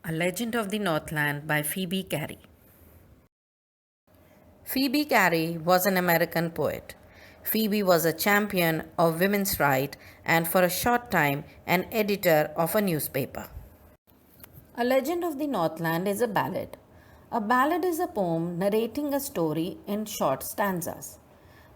A Legend of the Northland by Phoebe Cary. Phoebe Cary was an American poet. Phoebe was a champion of women's rights and for a short time an editor of a newspaper. A Legend of the Northland is a ballad. A ballad is a poem narrating a story in short stanzas.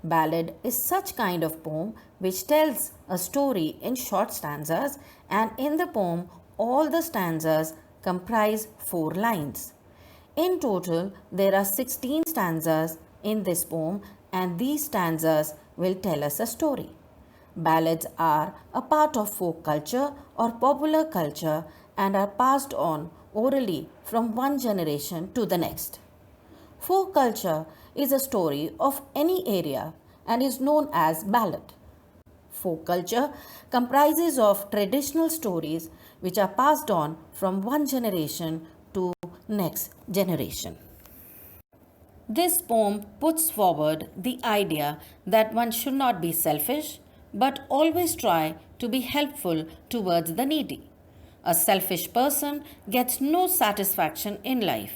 Ballad is such kind of poem which tells a story in short stanzas, and in the poem all the stanzas comprise 4 lines. In total, there are 16 stanzas in this poem, and these stanzas will tell us a story. Ballads are a part of folk culture or popular culture and are passed on orally from one generation to the next. Folk culture is a story of any area and is known as ballad. Folk culture comprises of traditional stories which are passed on from one generation to next generation. This poem puts forward the idea that one should not be selfish but always try to be helpful towards the needy. A selfish person gets no satisfaction in life.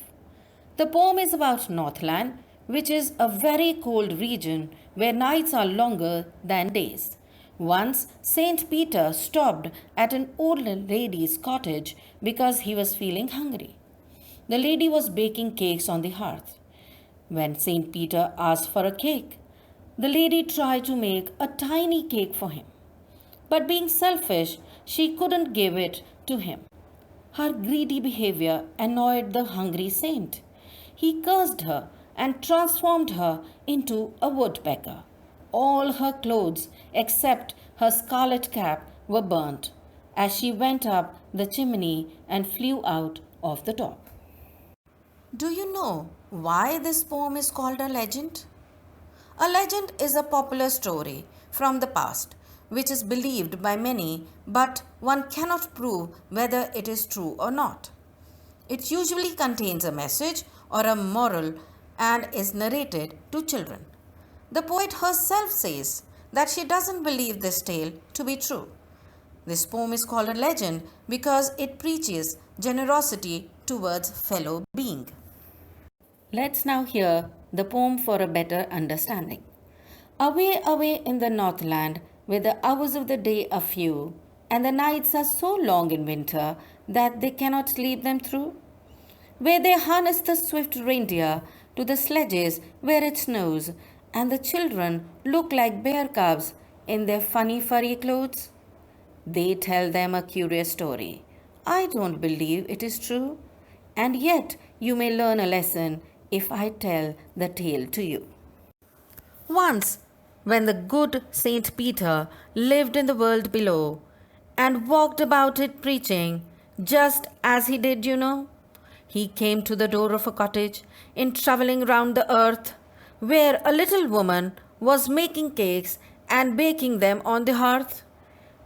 The poem is about Northland, which is a very cold region where nights are longer than days. Once, Saint Peter stopped at an old lady's cottage because he was feeling hungry. The lady was baking cakes on the hearth. When Saint Peter asked for a cake, the lady tried to make a tiny cake for him. But being selfish, she couldn't give it to him. Her greedy behavior annoyed the hungry saint. He cursed her and transformed her into a woodpecker. All her clothes, except her scarlet cap, were burnt as she went up the chimney and flew out of the top. Do you know why this poem is called a legend? A legend is a popular story from the past which is believed by many, but one cannot prove whether it is true or not. It usually contains a message or a moral and is narrated to children. The poet herself says that she doesn't believe this tale to be true. This poem is called a legend because it preaches generosity towards fellow being. Let's now hear the poem for a better understanding. Away, away in the Northland, where the hours of the day are few, and the nights are so long in winter that they cannot sleep them through, where they harness the swift reindeer to the sledges where it snows, and the children look like bear cubs in their funny furry clothes. They tell them a curious story. I don't believe it is true, and yet you may learn a lesson if I tell the tale to you. Once, when the good Saint Peter lived in the world below and walked about it preaching, just as he did, he came to the door of a cottage in travelling round the earth, where a little woman was making cakes and baking them on the hearth.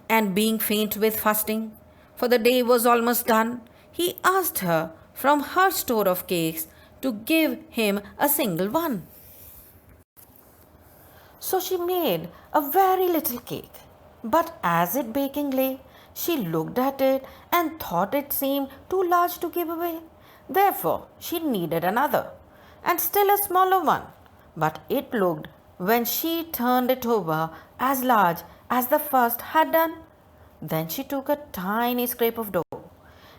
And being faint with fasting, for the day was almost done, he asked her from her store of cakes to give him a single one. So she made a very little cake, but as it baking lay, she looked at it and thought it seemed too large to give away. Therefore, she needed another, and still a smaller one. But it looked, when she turned it over, as large as the first had done. Then she took a tiny scrape of dough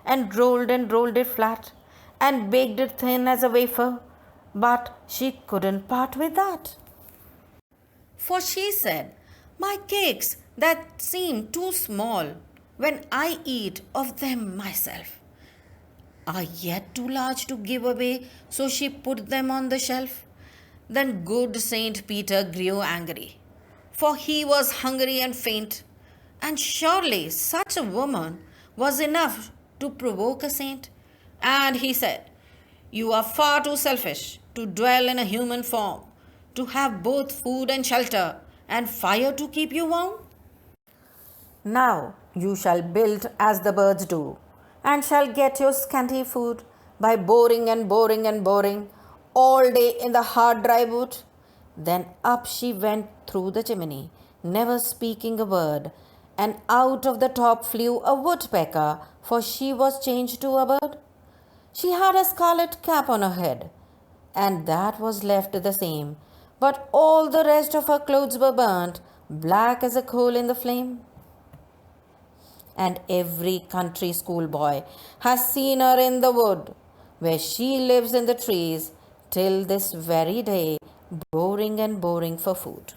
and rolled it flat and baked it thin as a wafer. But she couldn't part with that. For she said, "My cakes that seem too small when I eat of them myself are yet too large to give away, so she put them on the shelf." Then good Saint Peter grew angry, for he was hungry and faint, and surely such a woman was enough to provoke a saint. And he said, "You are far too selfish to dwell in a human form, to have both food and shelter, and fire to keep you warm. Now you shall build as the birds do, and shall get your scanty food by boring and boring and boring all day in the hard dry wood." Then up she went through the chimney, never speaking a word, and out of the top flew a woodpecker, for she was changed to a bird. She had a scarlet cap on her head, and that was left the same, but all the rest of her clothes were burnt, black as a coal in the flame. And every country schoolboy has seen her in the wood, where she lives in the trees till this very day, boring and boring for food.